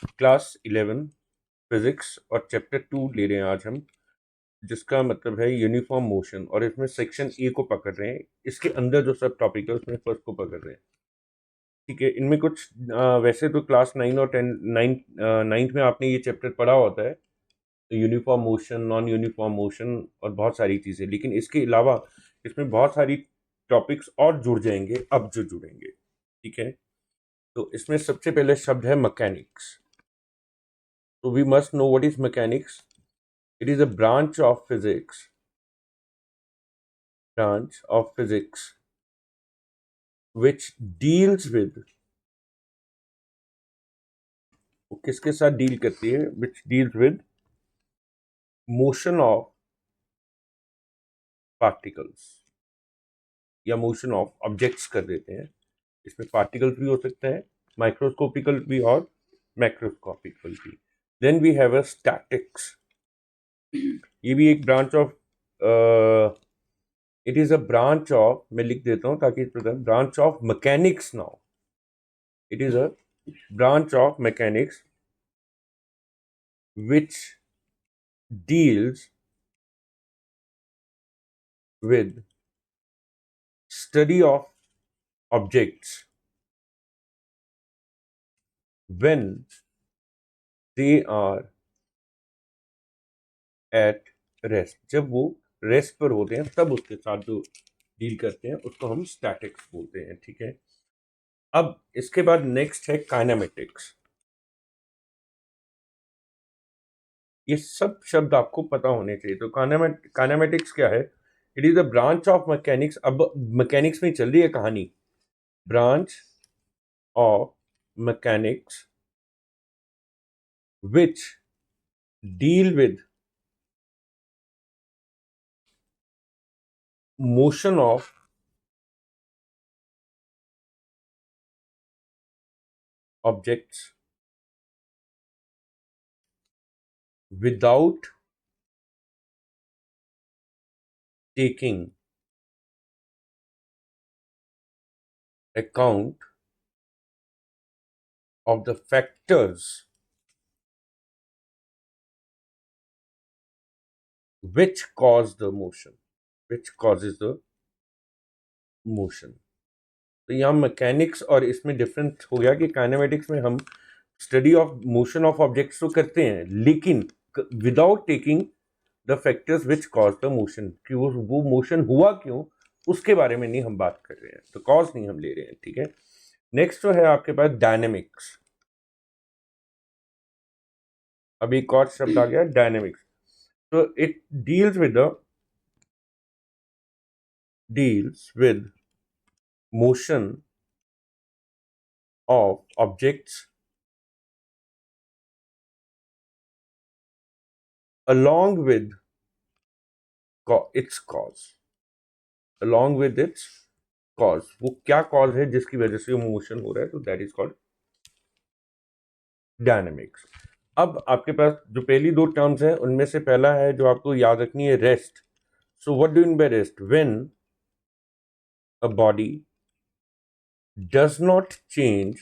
Class 11 physics और chapter 2 ले रहे हैं आज हम, जिसका मतलब है यूनिफॉर्म मोशन, और इसमें सेक्शन ए को पकड़ रहे हैं। इसके अंदर जो सब टॉपिक है उसमें फर्स्ट को पकड़ रहे हैं। ठीक है, इनमें कुछ वैसे तो क्लास 9 और 10 नाइन्थ में आपने ये चैप्टर पढ़ा होता है, uniform motion, non uniform motion और बहुत सारी चीज़ें, लेकिन इसके अलावा इसमें बहुत सारी टॉपिक्स और जुड़ जाएंगे अब जो जुड़ेंगे। ठीक है, तो इसमें सबसे पहले शब्द है mechanics. So we must know what is mechanics. It is a branch of physics which deals with, किसके साथ डील करती है, which deals with motion of particles या motion of objects कर देते हैं। इसमें particles भी हो सकते हैं, माइक्रोस्कोपिकल भी और मैक्रोस्कोपिकल भी। Then we have a statics. ये भी एक branch of, it is a branch of, मैं लिख देता हूं ताकि branch of mechanics now. It is a branch of mechanics which deals with study of objects when they are at rest। जब वो रेस्ट पर होते हैं तब उसके साथ जो डील करते हैं उसको हम स्टैटिक्स बोलते हैं। ठीक है, अब इसके बाद नेक्स्ट है काइनेमेटिक्स। ये सब शब्द आपको पता होने चाहिए। तो काइनेमेटिक्स क्या है? It is a branch of mechanics. अब मैकेनिक्स में चल रही है कहानी। Branch of mechanics which deal with motion of objects without taking account of the factors which cause the motion, which causes the motion। तो यहाँ मैकेनिक्स और इसमें डिफरेंस हो गया कि काइनेमेटिक्स में हम study of motion of objects तो करते हैं, लेकिन without taking the factors which cause the motion, कि वो मोशन हुआ क्यों उसके बारे में नहीं हम बात कर रहे हैं, तो कॉज नहीं हम ले रहे हैं। ठीक है, नेक्स्ट जो है आपके पास डायनेमिक्स। अब एक और शब्द आ गया डायनेमिक्स। तो it deals with motion of objects along with its cause, along with its cause। वो क्या कॉज है जिसकी वजह से वो मोशन हो रहा है, तो दैट इज कॉल्ड डायनेमिक्स। अब आपके पास जो पहली दो टर्म्स हैं उनमें से पहला है जो आपको याद रखनी है, rest. So what do mean by rest? When a body does not change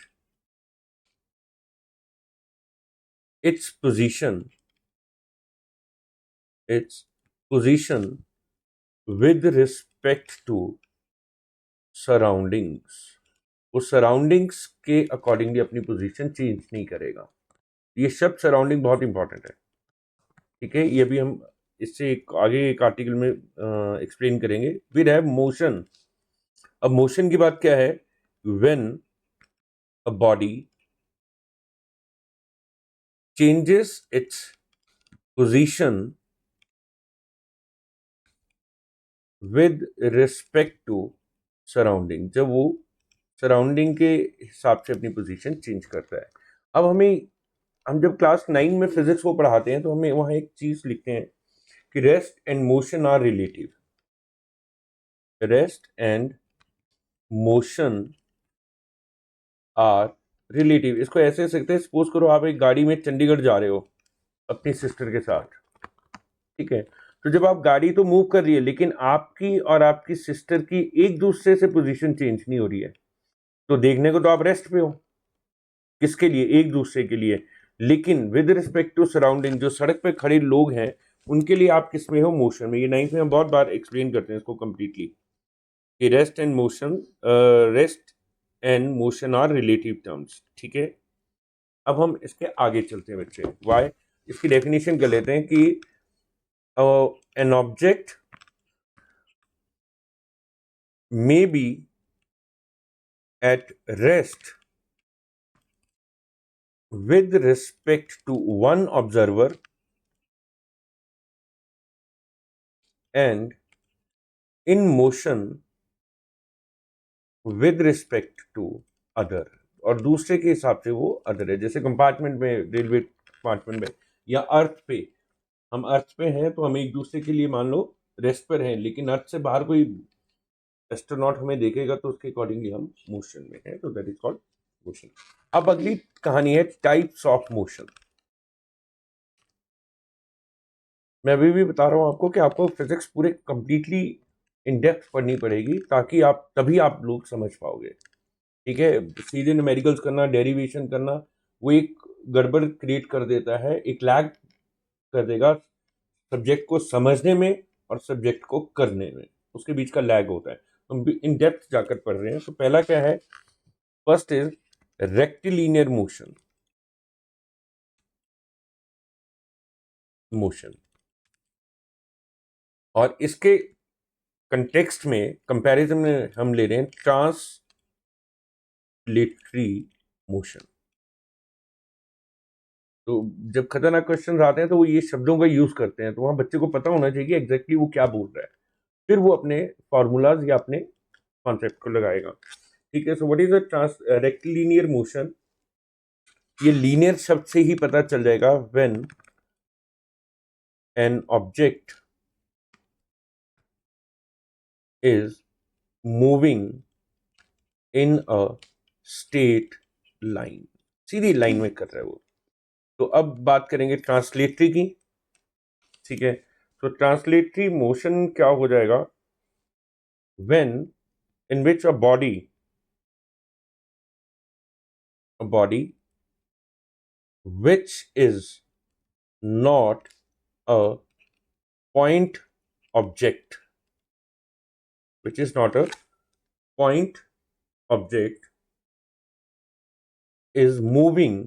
its position with respect to surroundings. वो सराउंडिंग्स के अकॉर्डिंगली अपनी पोजीशन चेंज नहीं करेगा। ये शब्द सराउंडिंग बहुत इंपॉर्टेंट है। ठीक है, ये भी हम इससे आगे एक आर्टिकल में एक्सप्लेन करेंगे। फिर है मोशन। अब मोशन की बात क्या है? When a body changes its position with respect to surrounding, जब वो सराउंडिंग के हिसाब से अपनी पोजीशन चेंज करता है। अब हम जब क्लास 9 में फिजिक्स को पढ़ाते हैं तो हमें वहां एक चीज लिखते हैं कि rest and motion are relative. Rest and motion are relative. इसको ऐसे सकते हैं, सपोज करो आप एक गाड़ी में चंडीगढ़ जा रहे हो अपनी सिस्टर के साथ। ठीक है, तो जब आप गाड़ी तो मूव कर रही है, लेकिन आपकी और आपकी सिस्टर की एक दूसरे से पोजीशन चेंज नहीं हो रही है, तो देखने को तो आप रेस्ट पे हो, किसके लिए? एक दूसरे के लिए। लेकिन विद रिस्पेक्ट टू सराउंडिंग, जो सड़क पे खड़े लोग हैं उनके लिए आप किस में हो, मोशन में। ये 9th में हम बहुत बार एक्सप्लेन करते हैं इसको कंप्लीटली कि rest and motion are relative terms. ठीक है, अब हम इसके आगे चलते हैं बच्चे। वाई, इसकी डेफिनेशन कर लेते हैं कि an object may be at rest with respect to one observer and in motion with respect to other, और दूसरे के हिसाब से वो अदर है। जैसे कंपार्टमेंट में, रेलवे कंपार्टमेंट में या अर्थ पे, हम अर्थ पे हैं तो हम एक दूसरे के लिए मान लो रेस्ट पर हैं, लेकिन अर्थ से बाहर कोई एस्ट्रोनॉट हमें देखेगा तो उसके अकॉर्डिंगली हम मोशन में हैं, तो दैट इज कॉल्ड मोशन। अब अगली कहानी है टाइप्स ऑफ मोशन। मैं अभी भी बता रहा हूं आपको कि आपको फिजिक्स पूरे कंप्लीटली इन डेप्थ पढ़नी पड़ेगी, ताकि तभी आप लोग समझ पाओगे। ठीक है, सीधे न्यूमेरिकल्स करना, डेरिवेशन करना, वो एक गड़बड़ क्रिएट कर देता है, एक लैग कर देगा सब्जेक्ट को समझने में और सब्जेक्ट को करने में, उसके बीच का लैग होता है। हम इन डेप्थ जाकर पढ़ रहे हैं। तो पहला क्या है, फर्स्ट इज रेक्टिलिनियर मोशन, और इसके कंटेक्स्ट में, कंपैरिजन में हम ले रहे हैं ट्रांसलेटरी मोशन। तो जब खतरनाक क्वेश्चन आते हैं तो वो ये शब्दों का यूज करते हैं, तो वहां बच्चे को पता होना चाहिए कि एग्जैक्टली वो क्या बोल रहा है, फिर वो अपने फॉर्मूलाज या अपने कॉन्सेप्ट को लगाएगा। ठीक है, so what is the rectilinear motion. ये लीनियर शब्द से ही पता चल जाएगा। When an object is moving in a straight line, Sidhi line में कर रहा है वो। तो अब बात करेंगे ट्रांसलेटरी की। ठीक है, तो ट्रांसलेटरी मोशन क्या हो जाएगा, when in which a body which is not a point object, which is not a point object, is moving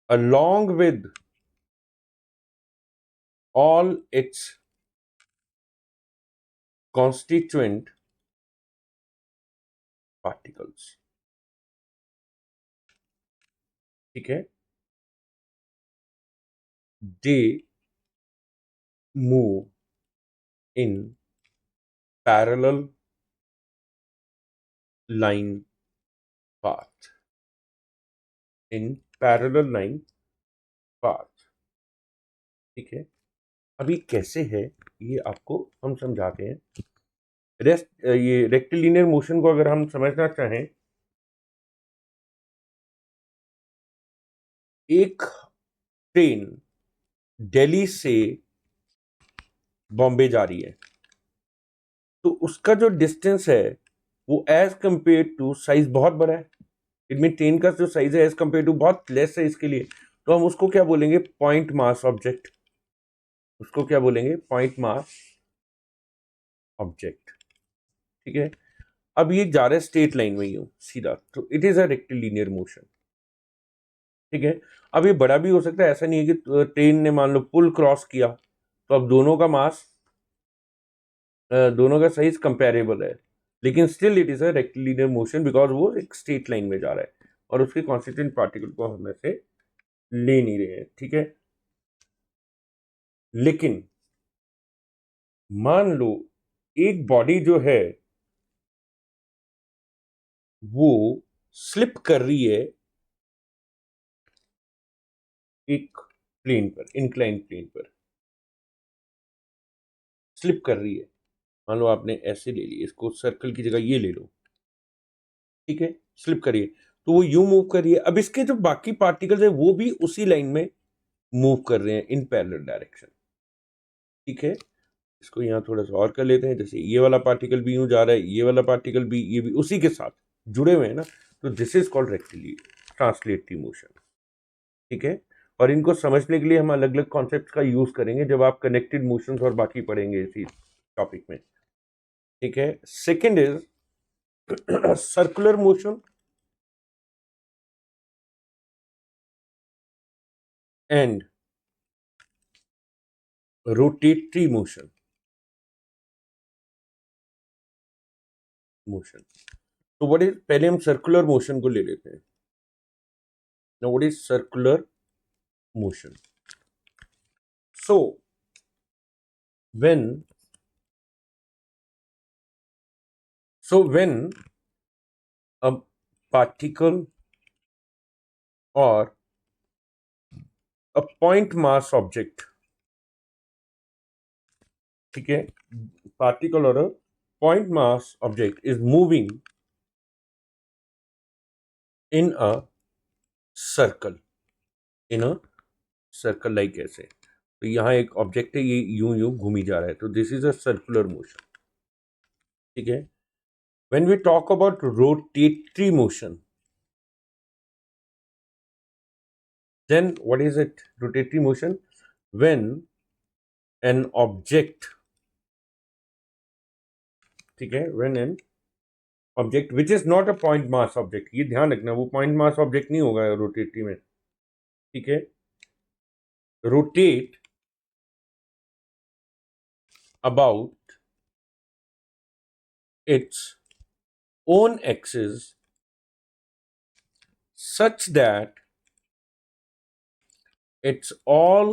along with all its constituent particles। ठीक है, they move in parallel line path, in parallel line path। ठीक है, अभी कैसे है ये आपको हम समझाते हैं। ये रेक्टिलिनियर मोशन को अगर हम समझना चाहें, एक ट्रेन दिल्ली से बॉम्बे जा रही है, तो उसका जो डिस्टेंस है वो एज कंपेयर टू साइज बहुत बड़ा है। इनमें ट्रेन का जो साइज है एज कंपेयर टू बहुत लेस है इसके लिए, तो हम उसको क्या बोलेंगे, पॉइंट मास ऑब्जेक्ट। उसको क्या बोलेंगे, पॉइंट मास ऑब्जेक्ट। ठीक है, अब ये जा रहा है स्ट्रेट लाइन में यूं सीधा, तो it is a rectilinear motion. ठीक है, अब ये बड़ा भी हो सकता है, ऐसा नहीं है कि ट्रेन ने मान लो पुल क्रॉस किया तो अब दोनों का मास, दोनों का साइज कंपेरेबल है, लेकिन still it is a rectilinear motion because वो एक स्ट्रेट लाइन में जा रहा है और उसके कॉन्स्टिट्यूएंट पार्टिकल को हम ऐसे ले नहीं रहे हैं। ठीक है, लेकिन मान लो एक बॉडी जो है वो स्लिप कर रही है एक प्लेन पर, इंक्लाइन प्लेन पर स्लिप कर रही है। मान लो आपने ऐसे ले ली, इसको सर्कल की जगह ये ले लो। ठीक है, स्लिप करिए तो वो यूं मूव कर रही है। अब इसके जो बाकी पार्टिकल्स है वो भी उसी लाइन में मूव कर रहे हैं इन पैरेलल डायरेक्शन। ठीक है, इसको यहाँ थोड़ा सा और कर लेते हैं। जैसे ये वाला पार्टिकल भी यूं जा रहा है, ये वाला पार्टिकल भी, ये भी उसी के साथ जुड़े हुए हैं ना, तो this is called rectilinear translatory motion. ठीक है, और इनको समझने के लिए हम अलग अलग कॉन्सेप्ट का यूज करेंगे जब आप कनेक्टेड मोशंस और बाकी पढ़ेंगे इसी टॉपिक में। ठीक है, second is circular motion and rotatory motion. तो व्हाट इज, पहले हम सर्कुलर मोशन को ले लेते हैं। Now what is circular motion? So when when a particle or a point mass object, ठीक है, particle or a point mass object is moving in a circle, in a circle like ऐसे, तो यहाँ एक ऑब्जेक्ट है, ये यूं यूं घूमी जा रहा है, तो this is a circular motion. ठीक है, when we talk about rotatory motion, then what is it? Rotatory motion, when an object, ठीक है, when an object which is not a point mass object, ये ध्यान रखना, वो point mass object नहीं होगा रोटेटरी में। ठीक है, rotate about its own axis such that its all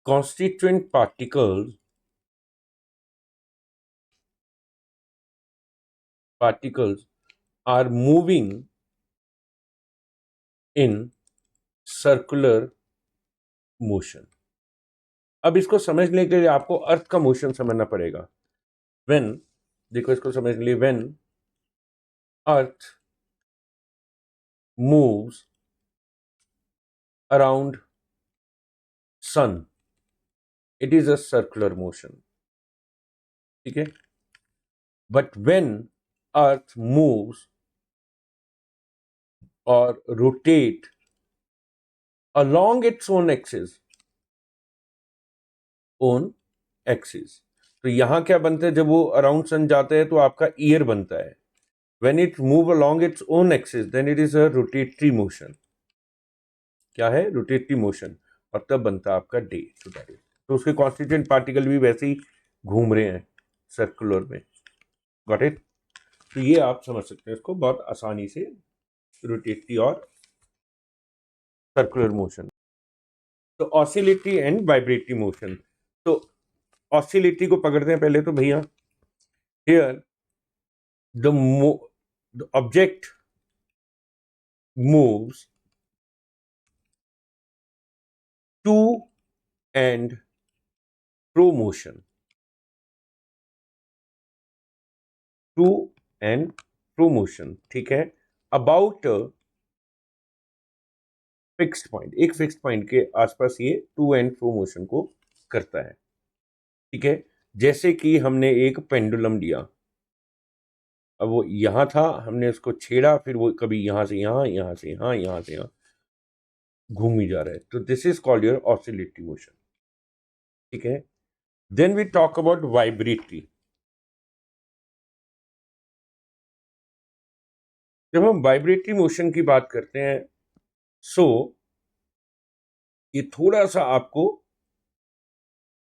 constituent particles are moving in circular motion। अब इसको समझने के लिए आपको अर्थ का मोशन समझना पड़ेगा। when, देखो इसको समझने के लिए, when earth moves around sun, it is a circular motion। ठीक है, but when earth moves or rotate along its own axis, तो यहां क्या बनता है, जब वो अराउंड सन जाता है तो आपका ईयर बनता है। when it move along its own axis then it is a rotatory motion। क्या है? रोटेटरी मोशन, और तब बनता है आपका डे। तो उसके कॉन्स्टिट्यूएंट पार्टिकल भी वैसे ही घूम रहे हैं सर्कुलर में। Got it? तो ये आप समझ सकते हैं इसको बहुत आसानी से, रोटेटरी और सर्कुलर मोशन। तो ऑसिलेटरी एंड वाइब्रेटरी मोशन। तो ऑसिलेटरी को पकड़ते हैं पहले तो भैया। Here the object moves to and fro motion, to and fro motion, ठीक है, अबाउट फिक्स्ड पॉइंट, एक फिक्स्ड पॉइंट के आसपास ये टू एंड फ्रो मोशन को करता है। ठीक है, जैसे कि हमने एक पेंडुलम लिया, अब वो यहां था, हमने उसको छेड़ा, फिर वो कभी यहां से यहां, यहां से यहां, यहां से यहां घूम ही जा रहा है, तो this is called your oscillatory motion. ठीक है, then we talk about vibratory. जब हम वाइब्रेटरी मोशन की बात करते हैं, सो ये थोड़ा सा आपको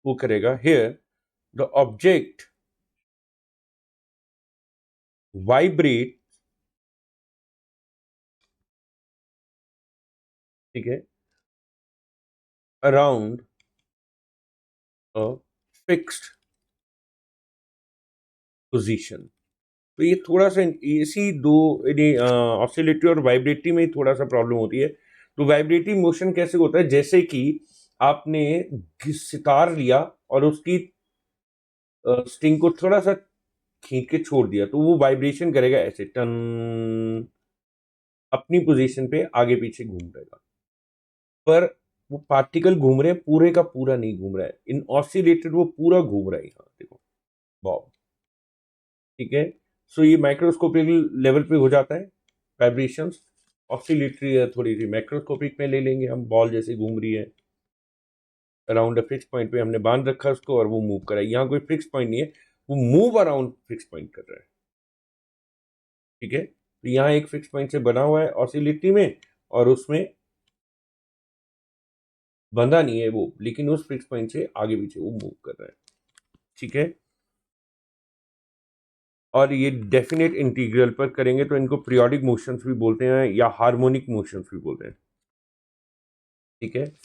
वो करेगा। हियर द ऑब्जेक्ट वाइब्रेट, ठीक है, अराउंड अ फिक्स्ड पोजीशन। तो ये थोड़ा सा इसी दो ऑसिलेटरी और वाइब्रेटरी में थोड़ा सा प्रॉब्लम होती है। तो वाइब्रेटरी मोशन कैसे होता है? जैसे कि आपने सितार लिया और उसकी स्ट्रिंग को थोड़ा सा खींच के छोड़ दिया, तो वो वाइब्रेशन करेगा ऐसे, टन, अपनी पोजीशन पे आगे पीछे घूम रहेगा। पर वो पार्टिकल घूम रहे हैं, पूरे का पूरा नहीं घूम रहा है। इन ऑसिलेटेड वो पूरा घूम रहा है, यहाँ देखो बॉब। ठीक है, सो ये माइक्रोस्कोपिक लेवल पे हो जाता है वाइब्रेशंस। ऑसिलेटरी है, थोड़ी सी मैक्रोस्कोपिक में ले लेंगे हम, बॉल जैसे घूम रही है अराउंड अ फिक्स पॉइंट पे, हमने बांध रखा उसको और वो मूव कर रहा है। यहाँ कोई फिक्स पॉइंट नहीं है, वो मूव अराउंड फिक्स पॉइंट कर रहा है। ठीक है, तो यहाँ एक फिक्स पॉइंट से बना हुआ है ऑसिलेटरी में, और उसमें बंधा नहीं है वो, लेकिन उस फिक्स पॉइंट से आगे पीछे वो मूव कर रहा है। ठीक है, और ये डेफिनेट इंटीग्रल पर करेंगे तो इनको पीरियोडिक मोशंस भी बोलते हैं या हार्मोनिक मोशंस भी बोलते हैं। ठीक है,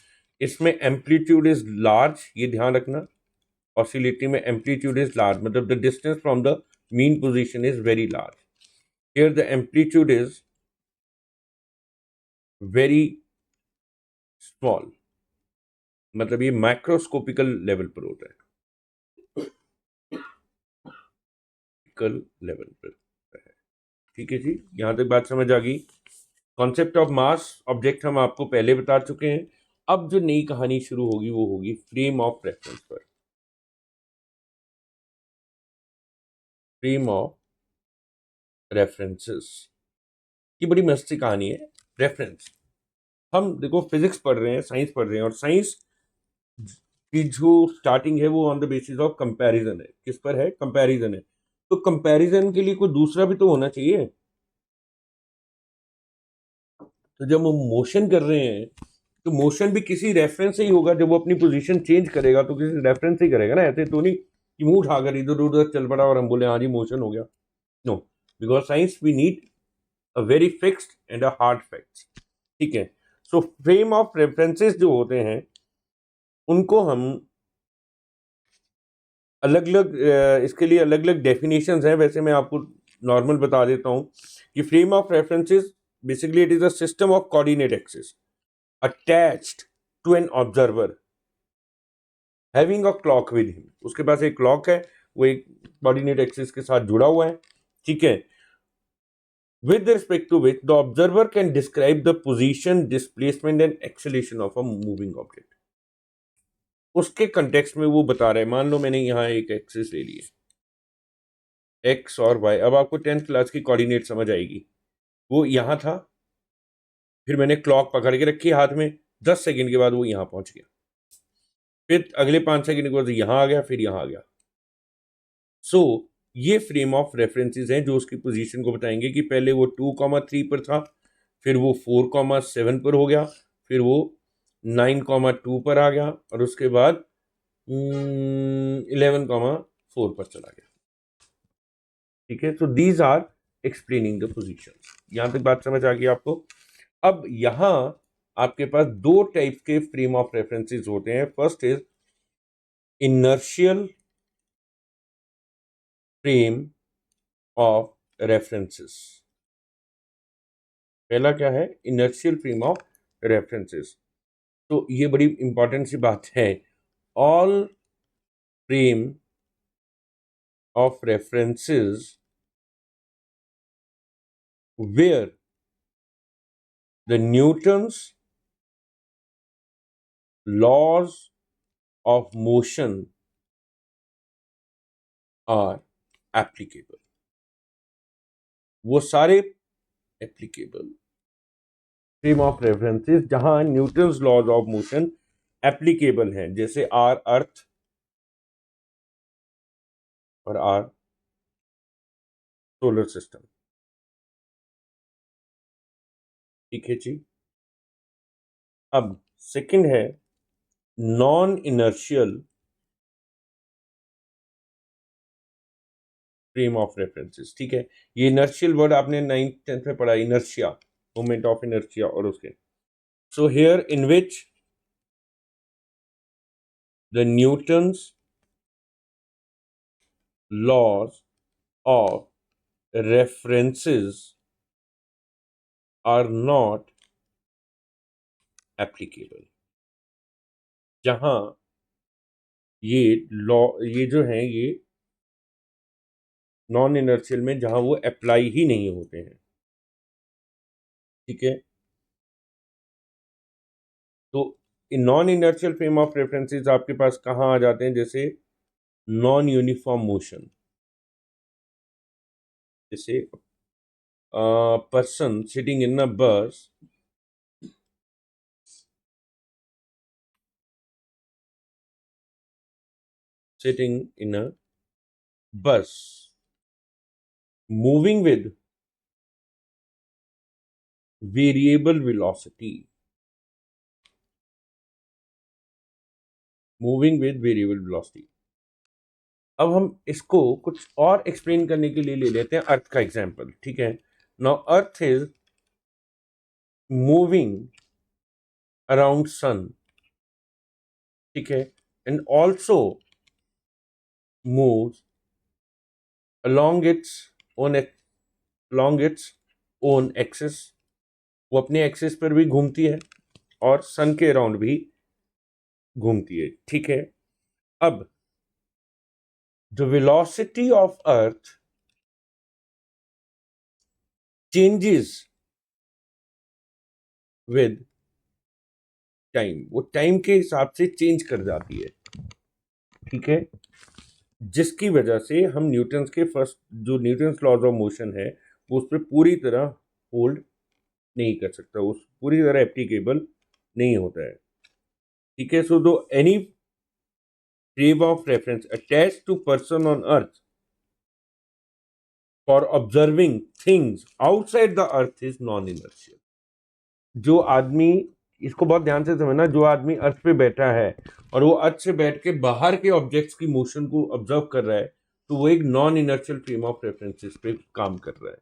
इसमें एम्पलीट्यूड इज लार्ज, ये ध्यान रखना। ऑसिलेटरी में एम्पलीट्यूड इज लार्ज, मतलब the distance from the mean position is very large. Here the amplitude is very small, मतलब ये माइक्रोस्कोपिकल लेवल पर होता है, लेवल पर है। ठीक है जी, यहां तक बात समझ आ गई। कॉन्सेप्ट ऑफ मास ऑब्जेक्ट हम आपको पहले बता चुके हैं। अब जो नई कहानी शुरू होगी वो होगी फ्रेम ऑफ रेफरेंस पर। फ्रेम ऑफ रेफरेंसेस की बड़ी मस्त सी कहानी है। रेफरेंस, हम देखो फिजिक्स पढ़ रहे हैं, साइंस पढ़ रहे हैं, और साइंस की जो स्टार्टिंग है वो on the basis of comparison है। किस पर है? कंपैरिजन है। तो कंपैरिजन के लिए कोई दूसरा भी तो होना चाहिए। तो जब हम मोशन कर रहे हैं तो मोशन भी किसी रेफरेंस से ही होगा। जब वो अपनी पोजीशन चेंज करेगा तो किसी रेफरेंस से ही करेगा ना, ऐसे तो नहीं कि मुंह उठाकर इधर उधर चल पड़ा और हम बोले हाँ जी मोशन हो गया। No, because science we need a very fixed and a hard facts. ठीक है, सो फ्रेम ऑफ रेफरेंसेस जो होते हैं उनको हम अलग अलग, इसके लिए अलग अलग डेफिनेशंस हैं। वैसे मैं आपको नॉर्मल बता देता हूं कि frame of references basically it is a system of coordinate axis attached to an observer having a clock with him. उसके पास एक क्लॉक है, वो एक कोऑर्डिनेट एक्सिस के साथ जुड़ा हुआ है। ठीक है, with respect to which the observer can describe the position, displacement and acceleration of a moving object। उसके कंटेक्स्ट में वो बता रहे हैं, मान लो मैंने यहाँ एक एक्सिस ले ली है एक्स और वाई। अब आपको 10th क्लास की कोऑर्डिनेट समझ आएगी। वो यहाँ था, फिर मैंने क्लॉक पकड़ के रखी हाथ में, 10 सेकंड के बाद वो यहाँ पहुंच गया, फिर अगले 5 सेकंड के बाद यहाँ आ गया, फिर यहाँ आ गया। सो ये फ्रेम ऑफ रेफरेंसेस हैं जो उसकी पोजीशन को बताएंगे कि पहले वो 2,3 पर था, फिर वो 4,7 पर हो गया, फिर वो 9,2 पर आ गया, और उसके बाद 11,4 पर चला गया। ठीक है, तो these are explaining the position. यहां तक बात समझ आ गई आपको। अब यहां आपके पास दो टाइप के फ्रेम ऑफ रेफरेंसेस होते हैं। First is inertial frame of references. पहला क्या है? Inertial frame of references. तो ये बड़ी इंपॉर्टेंट सी बात है। All frame of references where the Newton's laws of motion are applicable। वो सारे एप्लीकेबल फ्रेम ऑफ रेफरेंसेस जहां Newton's laws of motion applicable हैं, जैसे आर अर्थ और आर सोलर सिस्टम। ठीक है जी। अब सेकंड है non inertial frame of references. ठीक है, ये इनर्शियल वर्ड आपने 9th 10th में पढ़ा, इनर्शिया, मोमेंट ऑफ इनर्शिया। और उसके so here in which the Newton's laws of references are not applicable। जहां ये लॉ, ये जो है ये नॉन इनर्शियल में जहां वो अप्लाई ही नहीं होते हैं। ठीक है, तो non inertial frame of references आपके पास कहाँ आ जाते हैं? जैसे नॉन यूनिफॉर्म मोशन, जैसे person sitting in a bus moving with variable velocity. अब हम इसको कुछ और एक्सप्लेन करने के लिए ले लेते हैं अर्थ का एग्जांपल, ठीक है। Now earth is moving around sun, ठीक है, and also moves along its own axis. वो अपने एक्सिस पर भी घूमती है और सन के अराउंड भी घूमती है, ठीक है। अब the velocity of earth changes with time, वो टाइम के हिसाब से चेंज कर जाती है, ठीक है। जिसकी वजह से हम न्यूटन्स के फर्स्ट जो न्यूटन्स लॉज ऑफ मोशन है वो उस पर पूरी तरह होल्ड नहीं कर सकता, उस पूरी तरह एप्लीकेबल नहीं होता है, ठीक है। सो दो any frame of reference attached to person on earth for observing things outside the earth is non-inertial। जो आदमी, इसको बहुत ध्यान से समझना, जो आदमी अर्थ पे बैठा है और वो अर्थ से बैठ के बाहर के ऑब्जेक्ट्स की मोशन को ऑब्जर्व कर रहा है तो वो एक non inertial frame of references पे काम कर रहा है।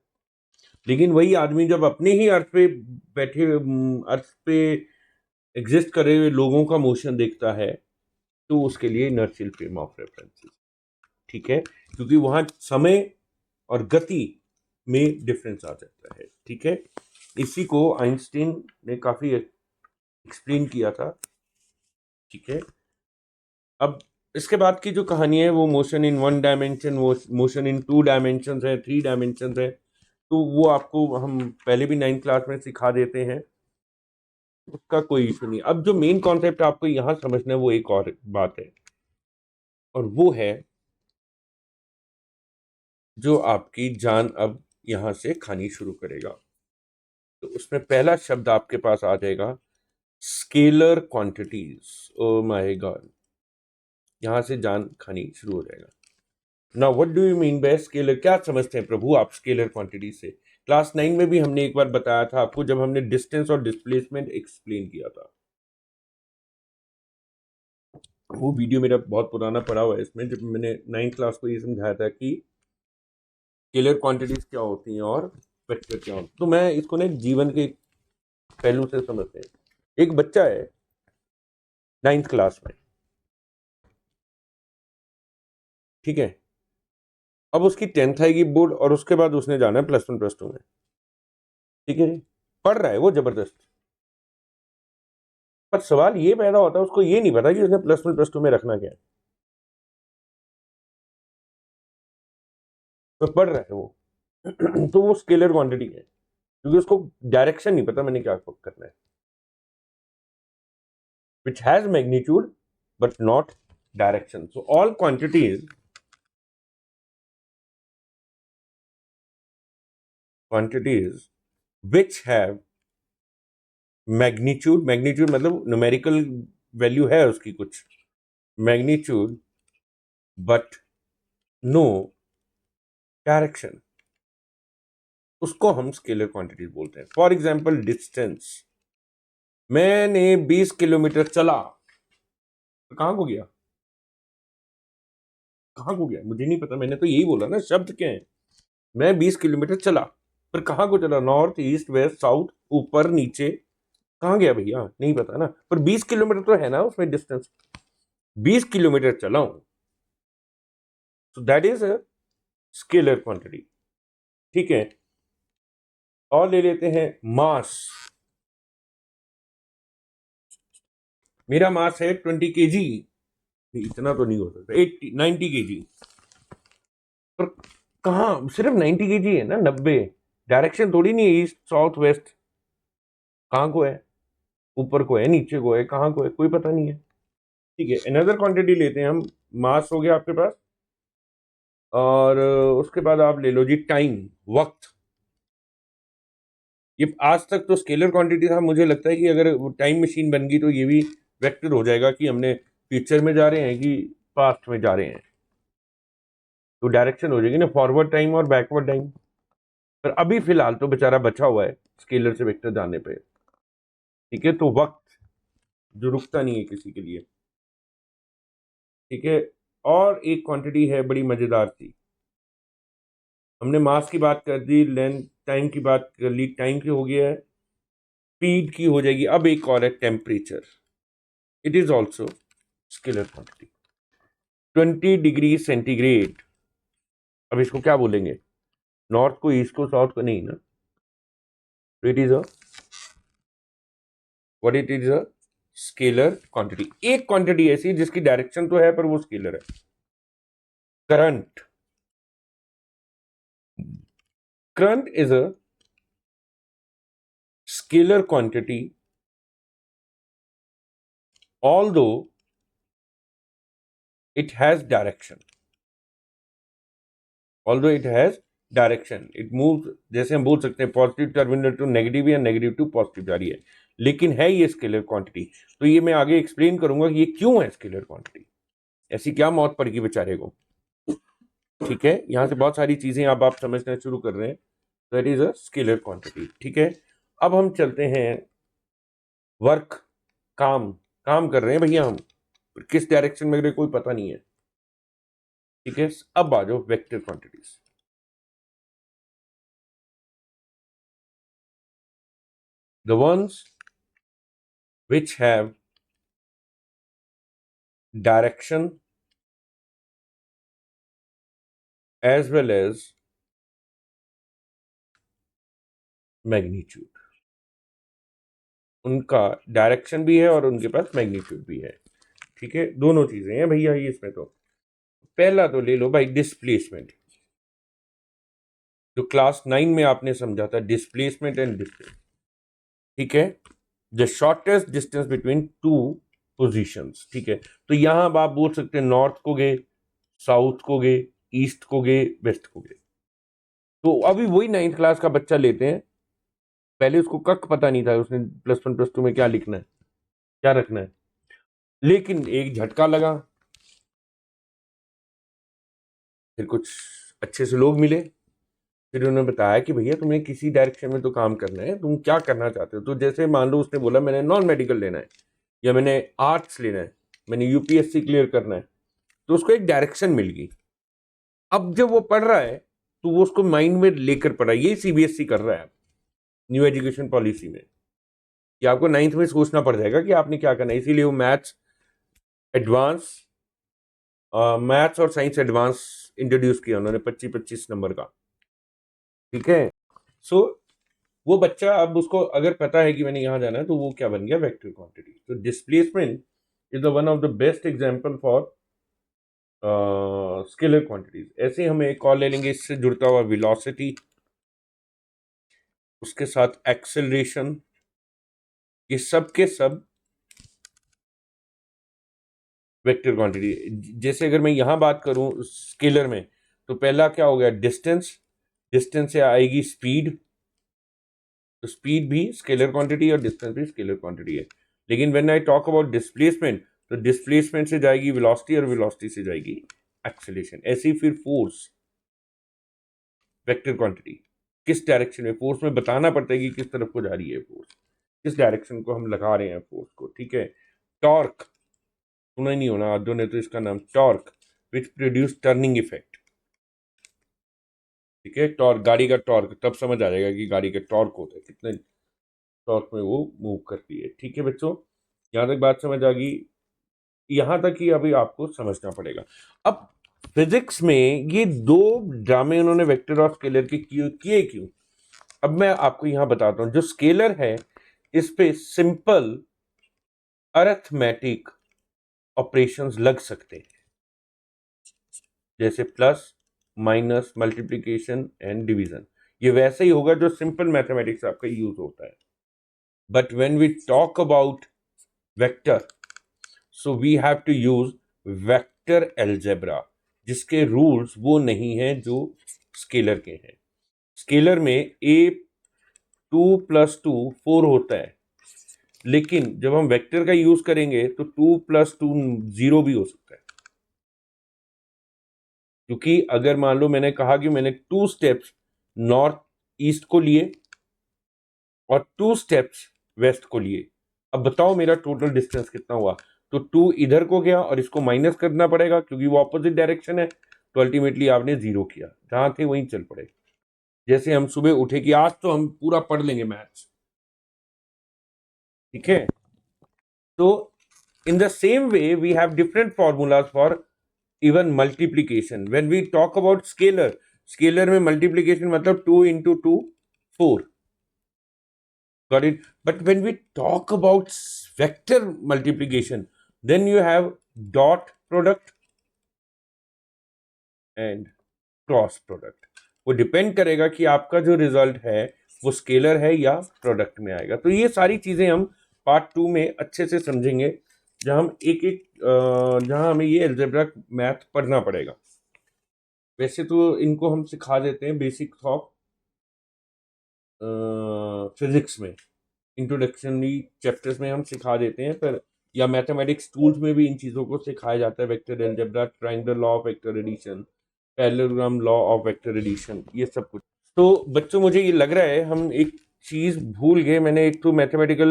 लेकिन वही आदमी जब अपने ही अर्थ पे बैठे, अर्थ पे एग्जिस्ट करे हुए लोगों का मोशन देखता है तो उसके लिए इनर्शियल फ्रेम ऑफ रेफरेंसेस, ठीक है, क्योंकि वहां समय और गति में डिफरेंस आ जाता है, ठीक है। इसी को आइंस्टीन ने काफी एक्सप्लेन किया था, ठीक है। अब इसके बाद की जो कहानी है वो motion in 1 dimension, motion in 2 dimension है, 3 डायमेंशन है, तो वो आपको हम पहले भी 9th क्लास में सिखा देते हैं, उसका कोई इशू नहीं। अब जो मेन कॉन्सेप्ट आपको यहां समझना है वो एक और बात है, और वो है जो आपकी जान अब यहां से खानी शुरू करेगा। तो उसमें पहला शब्द आपके पास आ जाएगा scalar quantities. Oh my God, यहां से जान खानी शुरू हो जाएगा। Now what do you mean by scalar, क्या समझते हैं प्रभु आप स्केलर क्वांटिटी से? क्लास 9 में भी हमने एक बार बताया था आपको जब हमने डिस्टेंस और डिस्प्लेसमेंट एक्सप्लेन किया था। वो वीडियो मेरा बहुत पुराना पड़ा हुआ है, इसमें जब मैंने 9th क्लास को ये समझाया था कि स्केलर क्वांटिटीज क्या होती हैं और वेक्टर क्या होती हैं। तो मैं इसको ना जीवन के पहलू से समझते हैं। एक बच्चा है 9th क्लास में, ठीक है। अब उसकी 10th आएगी बोर्ड और उसके बाद उसने जाना है +1 +2 में, ठीक है जी। पढ़ रहा है वो जबरदस्त, पर सवाल ये पैदा होता है उसको ये नहीं पता कि उसने +1 +2 में रखना क्या है। तो पढ़ रहा है वो तो वो स्केलर क्वांटिटी है क्योंकि उसको डायरेक्शन नहीं पता मैंने क्या करना है, which has magnitude but not direction. So all quantities which have magnitude, magnitude मतलब numerical value है उसकी कुछ magnitude but no direction, उसको हम स्केलर क्वांटिटीज बोलते हैं। फॉर एग्जाम्पल डिस्टेंस, मैंने 20 किलोमीटर चला, तो कहाँ को गया? कहाँ को गया मुझे नहीं पता, मैंने तो यही बोला ना, शब्द क्या है। मैं 20 किलोमीटर चला, पर कहाँ को चला? नॉर्थ, ईस्ट, वेस्ट, साउथ, ऊपर, नीचे, कहाँ गया भैया? नहीं पता ना, पर 20 किलोमीटर तो है ना उसमें डिस्टेंस, 20 किलोमीटर चला हूं, तो that is a scalar quantity, ठीक है। और ले लेते हैं मास। मेरा मास है 20 kg, इतना तो नहीं हो सकता, 80 90 kg, पर कहाँ सिर्फ 90 kg है ना, 90, डायरेक्शन थोड़ी नहीं है ईस्ट साउथ वेस्ट, कहाँ को है? ऊपर को है, नीचे को है, कहाँ को है कोई पता नहीं है, ठीक है। अनदर क्वांटिटी लेते हैं हम, मास हो गया आपके पास, और उसके बाद आप ले लो जी टाइम, वक्त। ये आज तक तो स्केलर क्वांटिटी था, मुझे लगता है कि अगर टाइम मशीन बन गई तो ये भी वेक्टर हो जाएगा कि हमने फ्यूचर में जा रहे हैं कि पास्ट में जा रहे हैं, तो डायरेक्शन हो जाएगी ना, फॉरवर्ड टाइम और बैकवर्ड टाइम। पर अभी फिलहाल तो बेचारा बचा हुआ है स्केलर से वेक्टर जाने पे, ठीक है। तो वक्त जो रुकता नहीं है किसी के लिए, ठीक है। और एक क्वांटिटी है बड़ी मजेदार सी, हमने मास की बात कर दी, लेंथ टाइम की बात कर ली, टाइम की हो गया है, स्पीड की हो जाएगी। अब एक और है temperature, it is also scalar quantity. 20 degree centigrade, अब इसको क्या बोलेंगे, नॉर्थ को, ईस्ट को, साउथ को, नहीं ना, it is a what it is a scalar quantity. एक क्वांटिटी ऐसी जिसकी डायरेक्शन तो है पर वो स्केलर है, current. Current is a scalar quantity although it has direction, although it has direction, it move, जैसे हम बोल सकते हैं पॉजिटिव टर्मिनल टू नेगेटिव या नेगेटिव टू पॉजिटिव जा रही है, लेकिन है ये स्केलर क्वांटिटी। तो ये मैं आगे एक्सप्लेन करूंगा कि ये क्यों है स्केलर क्वांटिटी, ऐसी क्या मौत पड़ेगी बेचारे को, ठीक है। यहां से बहुत सारी चीजें अब आप समझना शुरू कर रहे हैं। That is a scalar quantity, ठीक है। अब हम चलते हैं वर्क, काम, काम कर रहे हैं भैया हम, किस डायरेक्शन में कोई पता नहीं है, ठीक है। अब आ जाओ vector quantities. The ones which have direction as well as magnitude, उनका डायरेक्शन भी है और उनके पास मैग्नीट्यूड भी है, ठीक है। दोनों चीजें हैं भैया ये इसमें। तो पहला तो ले लो भाई डिस्प्लेसमेंट, जो क्लास 9 में आपने समझा था, डिस्प्लेसमेंट एंड डिस्टेंस, ठीक है। The shortest distance between two positions, ठीक है। तो यहां अब आप बोल सकते हैं नॉर्थ को गए, साउथ को गए, ईस्ट को गए, वेस्ट को गए। तो अभी वही 9th क्लास का बच्चा लेते हैं, पहले उसको कख पता नहीं था, उसने +1 +2 में क्या लिखना है, क्या रखना है, लेकिन एक झटका लगा, फिर कुछ अच्छे से लोग मिले, फिर उन्होंने बताया कि भैया तुम्हें किसी डायरेक्शन में तो काम करना है, तुम क्या करना चाहते हो। तो जैसे मान लो उसने बोला मैंने नॉन मेडिकल लेना है या मैंने आर्ट्स लेना है, मैंने यूपीएससी क्लियर करना है, तो उसको एक डायरेक्शन मिल गई। अब जब वो पढ़ रहा है तो वो उसको माइंड में लेकर पढ़ा, यही सीबीएसई कर रहा है न्यू एजुकेशन पॉलिसी में, कि आपको 9th में सोचना पड़ जाएगा कि आपने क्या करना है। इसीलिए वो मैथ्स एडवांस, मैथ्स और साइंस एडवांस इंट्रोड्यूस किया उन्होंने 25-25 नंबर का, ठीक है। सो वो बच्चा अब उसको अगर पता है कि मैंने यहां जाना है तो वो क्या बन गया, वेक्टर क्वांटिटी। तो displacement is the one of the best example for scalar quantities. ऐसे हम एक और ले लेंगे इससे जुड़ता हुआ, वेलोसिटी, उसके साथ एक्सेलरेशन, ये सब के सब वेक्टर क्वांटिटी। जैसे अगर मैं यहां बात करूं स्केलर में, तो पहला क्या हो गया, डिस्टेंस, डिस्टेंस से आएगी स्पीड, तो स्पीड भी स्केलर क्वांटिटी और डिस्टेंस भी स्केलर क्वांटिटी है। लेकिन when I talk about displacement, तो डिस्प्लेसमेंट से जाएगी वेलोसिटी और वेलोसिटी से जाएगी एक्सेलरेशन। ऐसे ही फिर फोर्स, वेक्टर क्वांटिटी, किस डायरेक्शन में फोर्स में बताना पड़ता है कि किस तरफ को जा रही है फोर्स, किस डायरेक्शन को हम लगा रहे हैं फोर्स को, ठीक है। टॉर्क, सुना ही नहीं होना आदों ने तो इसका नाम, torque which produce turning effect, ठीक है। टॉर्क, गाड़ी का टॉर्क, तब समझ आ जाएगा कि गाड़ी का टॉर्क होता है, कितने टॉर्क में वो मूव करती है, ठीक है बच्चों। यहाँ तक बात समझ आ गई, यहाँ तक ही अभी आपको समझना पड़ेगा। अब फिजिक्स में ये दो ड्रामे उन्होंने वेक्टर और स्केलर के किए क्यों, अब मैं आपको यहाँ बताता हूँ। जो स्केलर है इस पे सिंपल अरिथमेटिक ऑपरेशंस लग सकते हैं, जैसे plus, minus, multiplication and division, ये वैसे ही होगा जो सिंपल मैथमेटिक्स आपका यूज होता है। But when we talk about vector, so we have to use vector algebra, जिसके रूल्स वो नहीं हैं जो स्केलर के हैं। स्केलर में ए 2 + 2 4 होता है, लेकिन जब हम वेक्टर का यूज करेंगे तो 2 + 2 0 भी हो सकता है, क्योंकि अगर मान लो मैंने कहा कि मैंने 2 स्टेप्स नॉर्थ ईस्ट को लिए और 2 स्टेप्स वेस्ट को लिए, अब बताओ मेरा टोटल डिस्टेंस कितना हुआ। तो 2 इधर को गया और इसको माइनस करना पड़ेगा क्योंकि वो ऑपोजिट डायरेक्शन है, तो अल्टीमेटली आपने 0 किया, जहां थे वहीं चल पड़े। जैसे हम सुबह उठे कि आज तो हम पूरा पढ़ लेंगे मैथ्स, ठीक है। तो in the same way we have different formulas for even multiplication. When we talk about scalar में multiplication मतलब 2 into 2 4, got it. But when we talk about vector multiplication, then you have dot product and cross product. वो depend करेगा कि आपका जो result है वो scalar है या प्रोडक्ट में आएगा। तो ये सारी चीजें हम पार्ट 2 में अच्छे से समझेंगे, जहां हम एक एक जहां हमें ये अलजेब्रा मैथ पढ़ना पड़ेगा। वैसे तो इनको हम सिखा देते हैं बेसिक्स ऑफ फिजिक्स में, इंट्रोडक्शनरी चैप्टर्स में हम सिखा देते हैं, पर या मैथमेटिक्स टूल्स में भी इन चीज़ों को सिखाया जाता है। Vector algebra, triangle law of vector addition, parallelogram law of vector addition, ये सब कुछ। तो बच्चों मुझे ये लग रहा है हम एक चीज़ भूल गए। मैंने एक तो मैथमेटिकल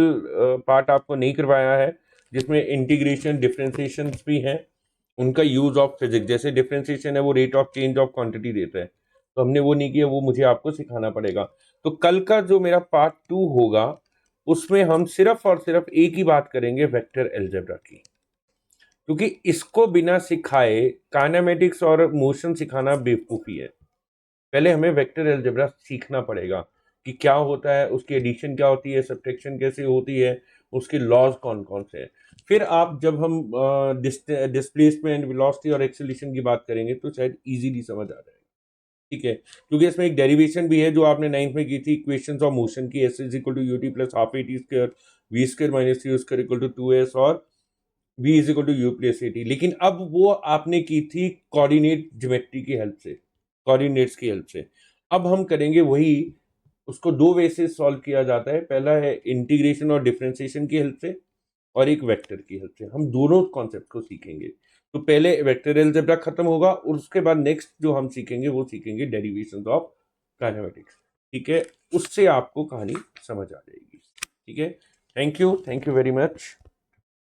पार्ट आपको नहीं करवाया है जिसमें इंटीग्रेशन डिफरेंशिएशन भी हैं, उनका यूज ऑफ फिजिक्स। जैसे डिफरेंशिएशन है वो rate of change of quantity देता है, तो हमने वो नहीं किया, वो मुझे आपको सिखाना पड़ेगा। तो कल का जो मेरा पार्ट 2 होगा उसमें हम सिर्फ और सिर्फ एक ही बात करेंगे, वेक्टर अलजेब्रा की, क्योंकि इसको बिना सिखाए काइनेमेटिक्स और मोशन सिखाना बेवकूफ़ी है। पहले हमें वेक्टर अलजेब्रा सीखना पड़ेगा कि क्या होता है, उसकी एडिशन क्या होती है, सब्ट्रैक्शन कैसे होती है, उसके लॉज कौन कौन से हैं। फिर आप जब हम डिस्प्लेसमेंट, वेलोसिटी और एक्सेलरेशन की बात करेंगे तो शायद इजीली समझ आ जाएगा, ठीक है। क्योंकि इसमें एक डेरिवेशन भी है जो आपने 9th में की थी, इक्वेशंस ऑफ मोशन की, S is equal to U T plus half A T square V square minus U square equal to 2s और v is equal to U plus A T. लेकिन अब वो आपने की थी कोऑर्डिनेट ज्योमेट्री की help से, कोऑर्डिनेट्स की हेल्प से। अब हम करेंगे वही, उसको दो वे से सॉल्व किया जाता है। पहला है इंटीग्रेशन और डिफरेंशिएशन की हेल्प से, और एक वेक्टर की हेल्प से। हम दोनों कॉन्सेप्ट को सीखेंगे। तो पहले वेक्टर अलजेब्रा खत्म होगा और उसके बाद नेक्स्ट जो हम सीखेंगे वो सीखेंगे डेरिवेशंस ऑफ काइनेमेटिक्स, ठीक है। उससे आपको कहानी समझ आ जाएगी, ठीक है। Thank you very much.